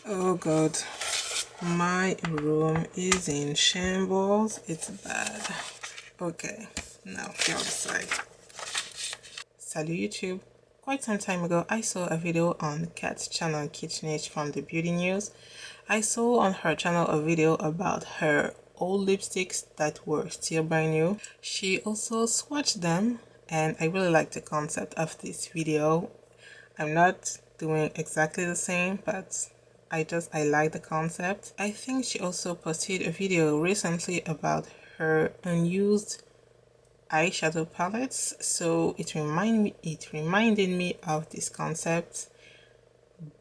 Oh god, my room is in shambles. It's bad. Okay, now the other side. Salut YouTube. Quite some time ago, I saw a video on Kat's channel KitchenAid from the Beauty News. I saw on her channel a video about her old lipsticks that were still brand new. She also swatched them, and I really like the concept of this video. I'm not doing exactly the same, but I like the concept. I think she also posted a video recently about her unused eyeshadow palettes, so it reminded me of this concept,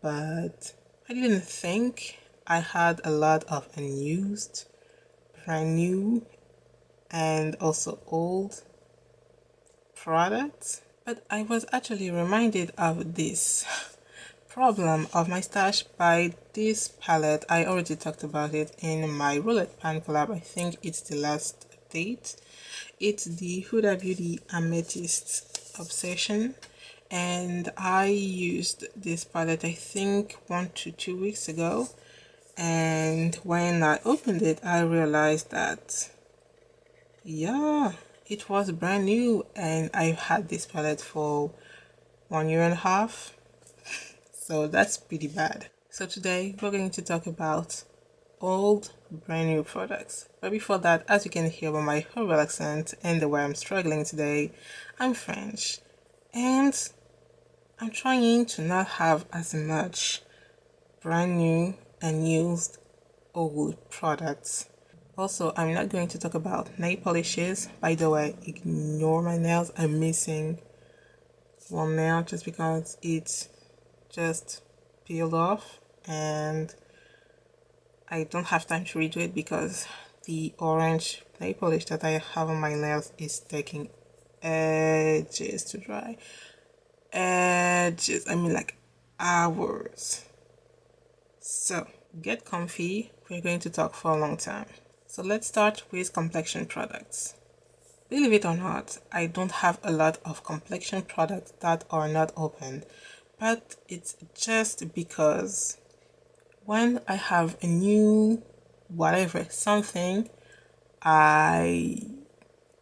but I didn't think I had a lot of unused, brand new, and also old products. But I was actually reminded of this problem of my stash by this palette. I already talked about it in my roulette pan collab. I think it's the last update. It's the Huda Beauty Amethyst Obsession, and I used this palette I think 1 to 2 weeks ago, and when I opened it I realized that yeah, it was brand new, and I've had this palette for 1.5 years, so that's pretty bad. So today we're going to talk about old brand new products. But before that, as you can hear by my horrible accent and the way I'm struggling today, I'm French, and I'm trying to not have as much brand new and used old products. Also, I'm not going to talk about nail polishes. By the way, ignore my nails. I'm missing one nail just because it's just peeled off, and I don't have time to redo it because the orange nail polish that I have on my nails is taking ages to dry. Ages, I mean like hours. So get comfy, we're going to talk for a long time. So let's start with complexion products. Believe it or not, I don't have a lot of complexion products that are not opened, but it's just because when I have a new whatever something,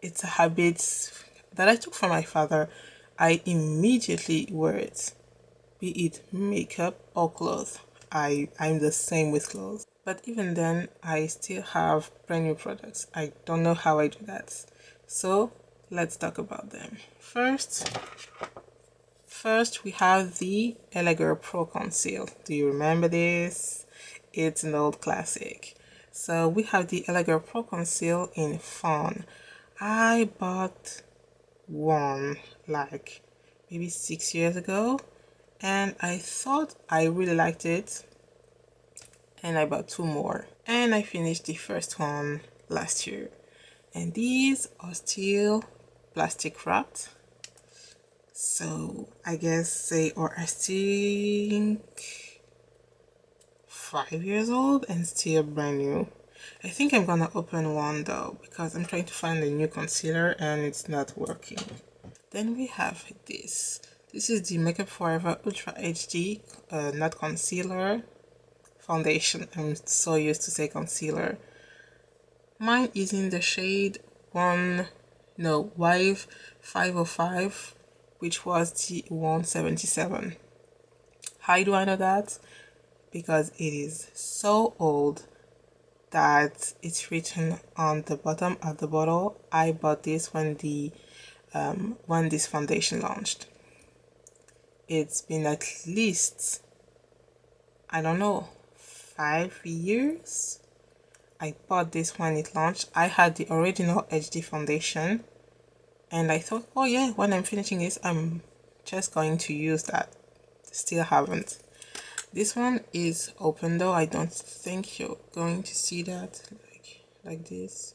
it's a habit that I took from my father. I immediately wear it, be it makeup or clothes. I'm the same with clothes. But even then, I still have brand new products. I don't know how I do that. So let's talk about them. First we have the Elega Pro Conceal. Do you remember this? It's an old classic. So we have the Elega Pro Conceal in Fawn. I bought one like maybe 6 years ago, and I thought I really liked it, and I bought 2 more, and I finished the first one last year. And these are still plastic wrapped, so I guess they are, I think, 5 years old and still brand new. I think I'm gonna open one though because I'm trying to find a new concealer and it's not working. Then we have this. This is the Makeup Forever Ultra HD, not concealer, foundation. I'm so used to say concealer. Mine is in the shade Wife 505, which was the 177. How do I know that? Because it is so old that it's written on the bottom of the bottle. I bought this when this foundation launched. It's been at least, I don't know, 5 years. I bought this when it launched. I had the original HD foundation, and I thought, oh yeah, when I'm finishing this, I'm just going to use that. Still haven't. This one is open though. I don't think you're going to see that like this.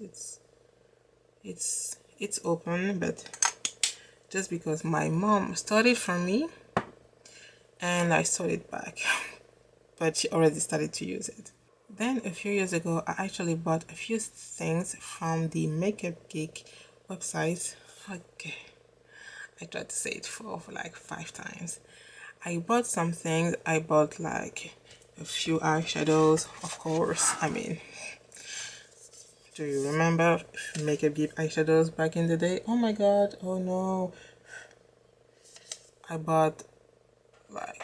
It's open, but just because my mom started from me and I started back, but she already started to use it. Then a few years ago, I actually bought a few things from the Makeup Geek website. Okay, I tried to say it for like 5 times. I bought some things. I bought like a few eyeshadows, of course. I mean, do you remember Makeup Geek eyeshadows back in the day? Oh my god, oh no. I bought like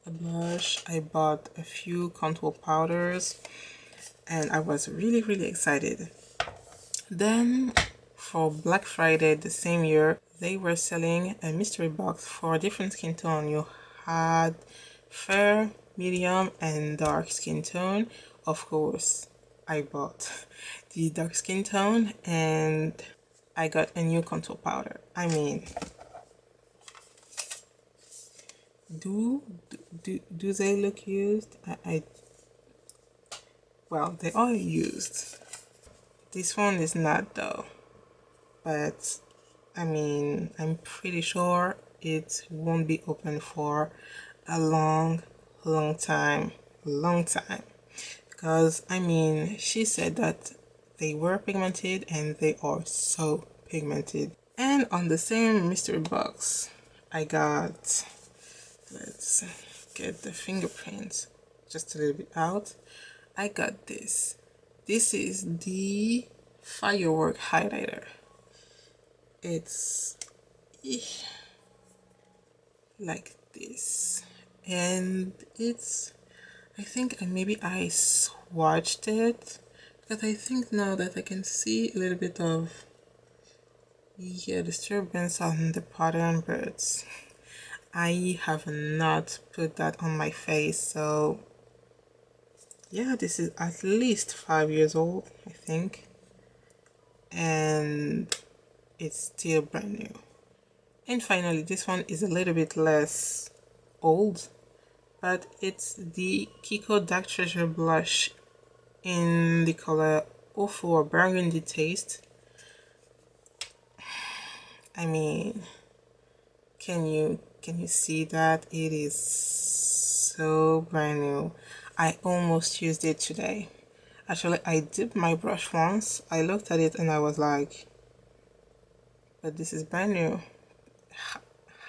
a blush, I bought a few contour powders, and I was really excited. Then for Black Friday the same year, they were selling a mystery box for a different skin tone. You had fair, medium, and dark skin tone. Of course, I bought the dark skin tone and I got a new contour powder. I mean, do they look used? Well, they are used. This one is not though, but I mean, I'm pretty sure it won't be open for a long time, because I mean, she said that they were pigmented and they are so pigmented. And on the same mystery box, I got, let's get the fingerprints just a little bit out. I got this. This is the Firework Highlighter. It's like this, and it's, I think maybe I swatched it, because I think now that I can see a little bit of, yeah, disturbance on the pattern, but I have not put that on my face. So yeah, this is at least 5 years old, I think, and it's still brand new. And finally, this one is a little bit less old, but it's the Kiko Dark Treasure blush in the color 04 Burgundy Taste. I mean, can you see that? It is so brand new. I almost used it today. Actually, I dipped my brush once. I looked at it and I was like, but this is brand new.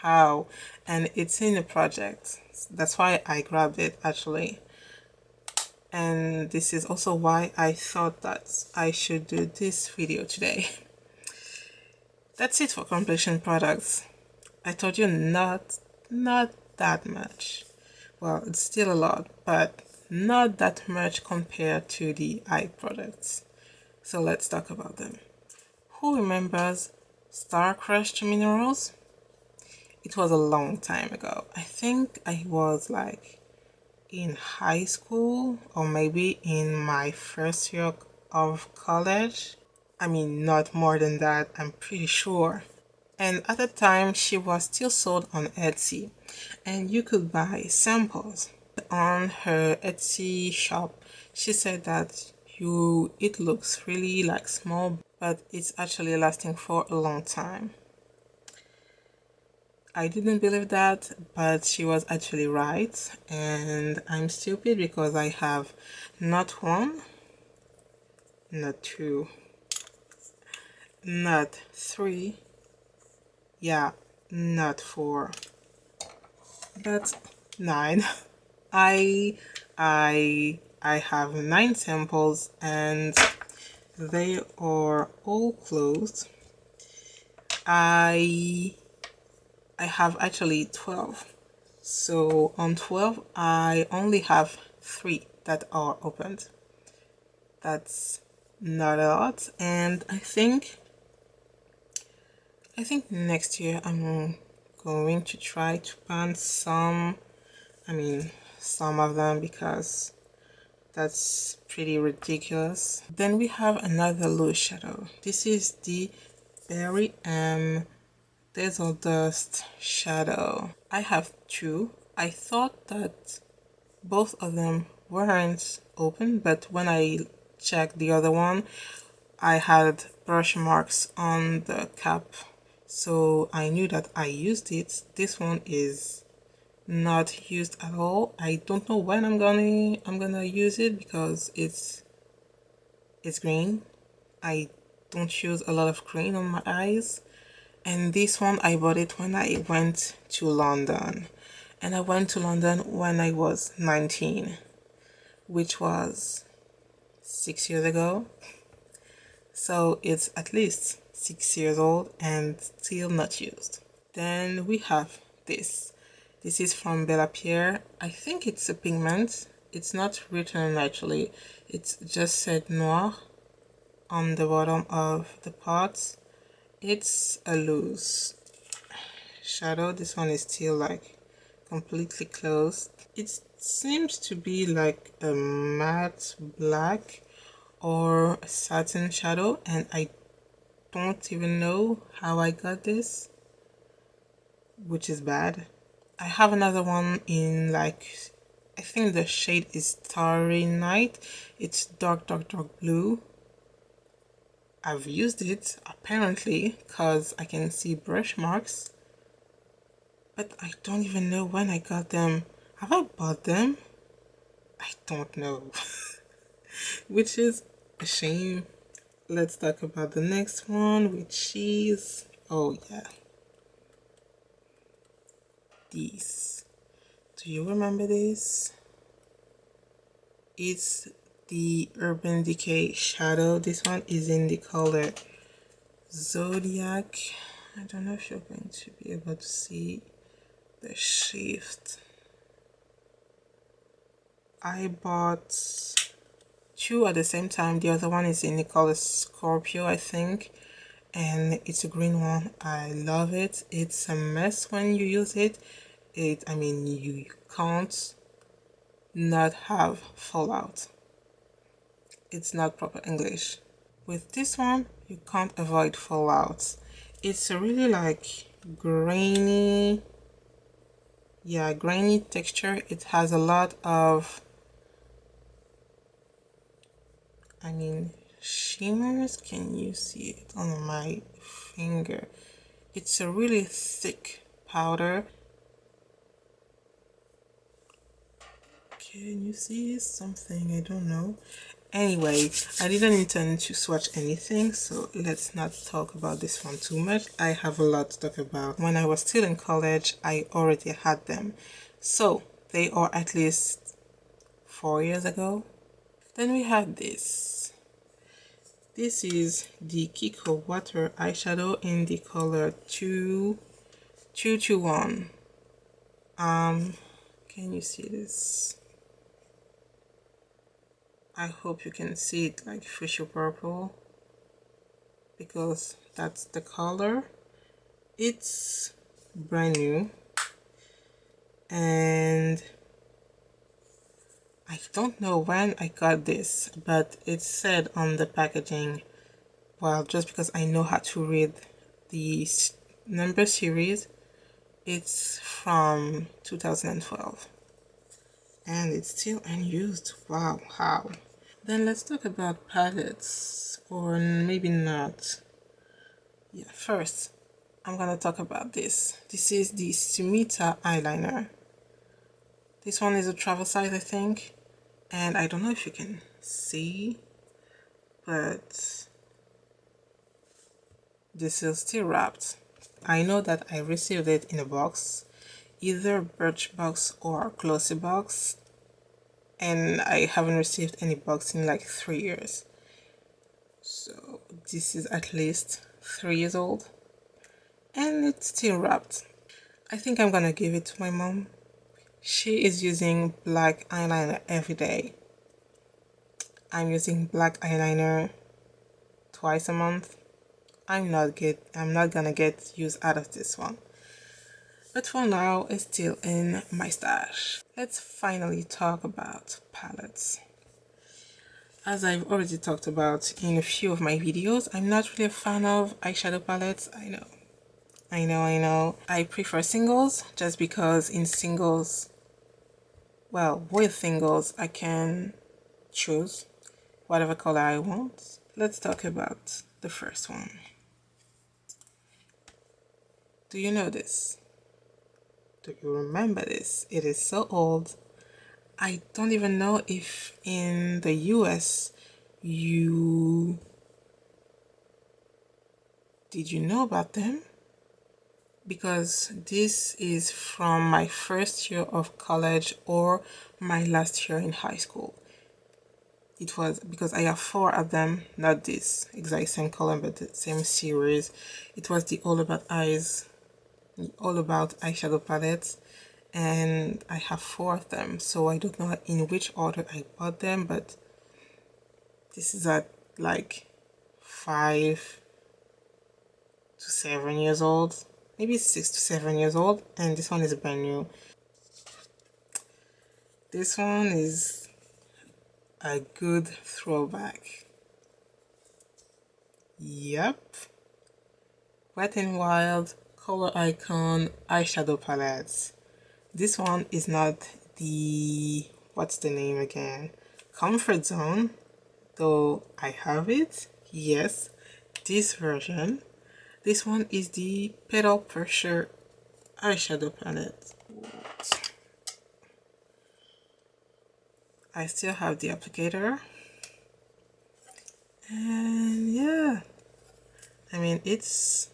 How? And it's in a project. That's why I grabbed it actually. And this is also why I thought that I should do this video today. That's it for Complexion Products. I told you not that much. Well, it's still a lot, but not that much compared to the eye products. So let's talk about them. Who remembers Star Crushed Minerals? It was a long time ago. I think I was like in high school or maybe in my first year of college. I mean, not more than that, I'm pretty sure. And at the time, she was still sold on Etsy, and you could buy samples. On her Etsy shop, she said that it looks really like small, but it's actually lasting for a long time. I didn't believe that, but she was actually right, and I'm stupid because I have not one, not two, not three, yeah, not four, but 9. I have 9 samples and they are all closed. I have actually 12. So on 12 I only have 3 that are opened. That's not a lot, and I think next year I'm going to try to pan some of them, because that's pretty ridiculous. Then we have another loose shadow. This is the Berry M Dazzle Dust shadow. I have 2. I thought that both of them weren't open, but when I checked the other one, I had brush marks on the cap, so I knew that I used it. This one is not used at all. I don't know when I'm gonna use it, because it's green. I don't use a lot of green on my eyes. And this one I bought it when I went to London, and I went to London when I was 19, which was 6 years ago. So it's at least 6 years old and still not used. Then we have this. This is from BellàPierre. I think it's a pigment. It's not written actually. It's just said Noir on the bottom of the pot. It's a loose shadow. This one is still like completely closed. It seems to be like a matte black or a satin shadow, and I don't even know how I got this, which is bad. I have another one in like, I think the shade is Starry Night. It's dark blue. I've used it apparently because I can see brush marks, but I don't even know when I got them. Have I bought them? I don't know. Which is a shame. Let's talk about the next one, which is, oh yeah, these. Do you remember this? It's the Urban Decay shadow. This one is in the color Zodiac. I don't know if you're going to be able to see the shift. I bought two at the same time. The other one is in the color Scorpio, I think, and it's a green one. I love it. It's a mess when you use it. I mean, you can't not have fallout. It's not proper English. With this one, you can't avoid fallouts. It's a really like grainy, yeah, grainy texture. It has a lot of, I mean, shimmers. Can you see it on my finger? It's a really thick powder. Can you see something? I don't know. Anyway, I didn't intend to swatch anything, so let's not talk about this one too much. I have a lot to talk about. When I was still in college, I already had them. So, they are at least 4 years ago. Then we have this. This is the Kiko Water eyeshadow in the color 221. Can you see this? I hope you can see it like fishy purple, because that's the color. It's brand new, and I don't know when I got this, but it said on the packaging, well, just because I know how to read the number series, it's from 2012 and it's still unused. Wow, how? Then let's talk about palettes, or maybe not. Yeah, first I'm gonna talk about this. This is the Sumita Eyeliner. This one is a travel size, I think, and I don't know if you can see, but this is still wrapped. I know that I received it in a box, either Birchbox or Glossy box, and I haven't received any box in like 3 years. So this is at least 3 years old, and it's still wrapped. I think I'm gonna give it to my mom. She is using black eyeliner every day. I'm using black eyeliner twice a month. I'm not gonna get use out of this one. But for now, it's still in my stash. Let's finally talk about palettes. As I've already talked about in a few of my videos, I'm not really a fan of eyeshadow palettes. I know. I prefer singles just because in singles, well, with singles, I can choose whatever color I want. Let's talk about the first one. Do you know this? Do you remember this? It is so old. I don't even know if in the US did you know about them? because this is from my first year of college or my last year in high school. It was because I have 4 of them, not this exact same color but the same series. It was the All About eyeshadow palettes, and I have 4 of them, so I don't know in which order I bought them, but this is at like 5 to 7 years old, maybe 6 to 7 years old, and this one is brand new. This one is a good throwback. Yep. Wet n Wild Color Icon Eyeshadow Palettes. This one is not the, what's the name again? Comfort Zone, though I have it. Yes, this version. This one is the Petal Pressure Eyeshadow Palette. I still have the applicator. And yeah, I mean, it's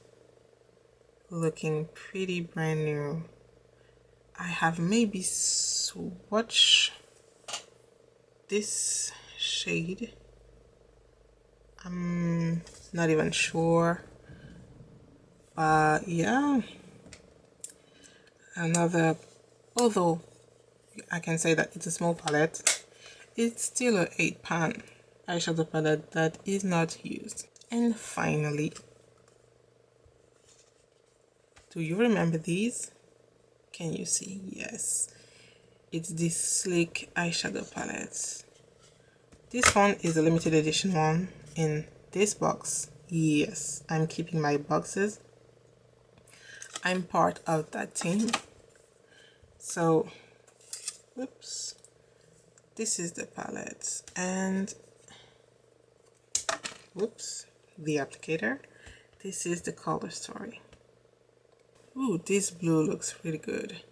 looking pretty brand new. I have maybe swatched this shade. I'm not even sure. Yeah. Another, although I can say that it's a small palette, it's still an 8-pan eyeshadow palette that is not used. And finally, do you remember these? Can you see? Yes. It's this sleek eyeshadow palette. This one is a limited edition one in this box. Yes, I'm keeping my boxes. I'm part of that team. So, whoops. This is the palette and whoops, the applicator. This is the color story. Ooh, this blue looks really good.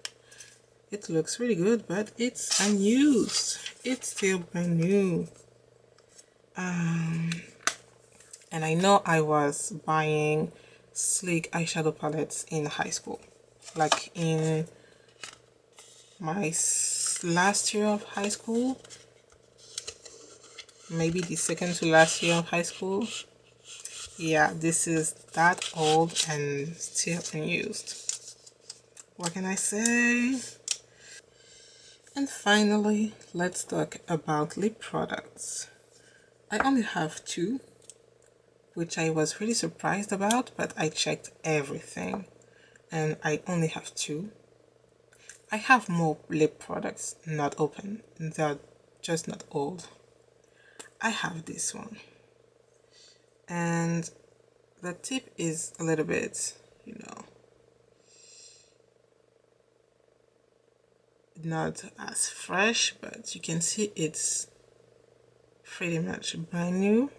It looks really good, but it's unused. It's still brand new. And I know I was buying sleek eyeshadow palettes in high school, like in my last year of high school, maybe the second to last year of high school. Yeah, this is that old and still unused. What can I say? And finally, let's talk about lip products. I only have 2, which I was really surprised about, but I checked everything and I only have 2. I have more lip products not open, they're just not old. I have this one, and the tip is a little bit, you know, not as fresh, but you can see it's pretty much brand new.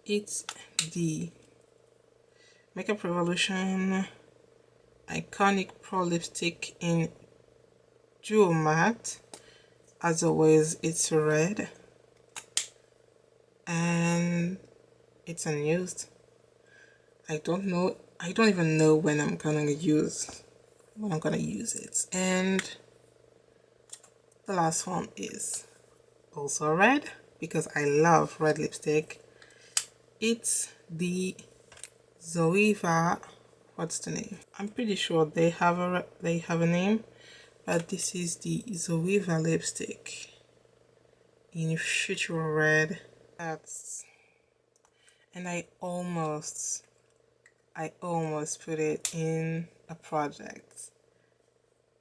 It's the Makeup Revolution Iconic Pro Lipstick in Duo Matte. As always, it's red and it's unused. I don't even know when I'm gonna use it. And the last one is also red because I love red lipstick. It's the Zoeva, what's the name? I'm pretty sure they have a name, but this is the Zoeva lipstick in Future Red. And I almost put it in a project,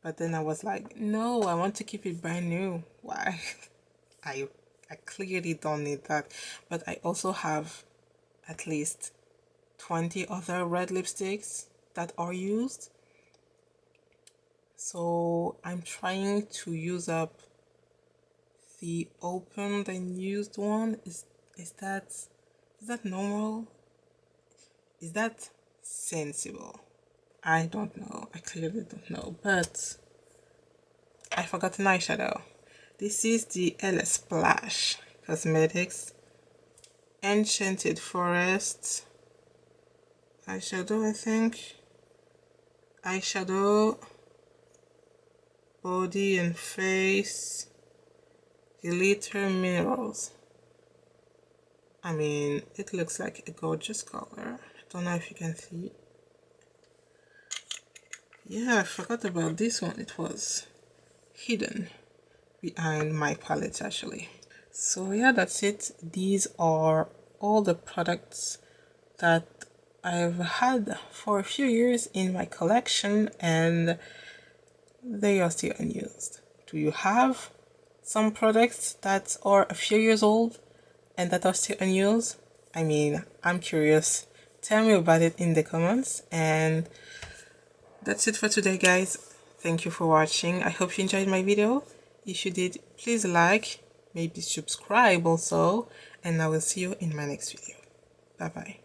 but then I was like, no, I want to keep it brand new. Why? I clearly don't need that. But I also have at least 20 other red lipsticks that are used, so I'm trying to use up the opened and used one. Is that normal? Is that sensible? I don't know. I clearly don't know. But I forgot an eyeshadow. This is the LS Splash Cosmetics Enchanted Forest eyeshadow, I think. eyeshadow, body and face, glitter minerals. I mean, it looks like a gorgeous color. I don't know if you can see. Yeah, I forgot about this one. It was hidden behind my palette actually. So yeah, that's it. These are all the products that I've had for a few years in my collection and they are still unused. Do you have some products that are a few years old and that are still unused? I mean, I'm curious. Tell me about it in the comments. And that's it for today, guys. Thank you for watching. I hope you enjoyed my video. If you did, please like, maybe subscribe also, and I will see you in my next video. Bye bye.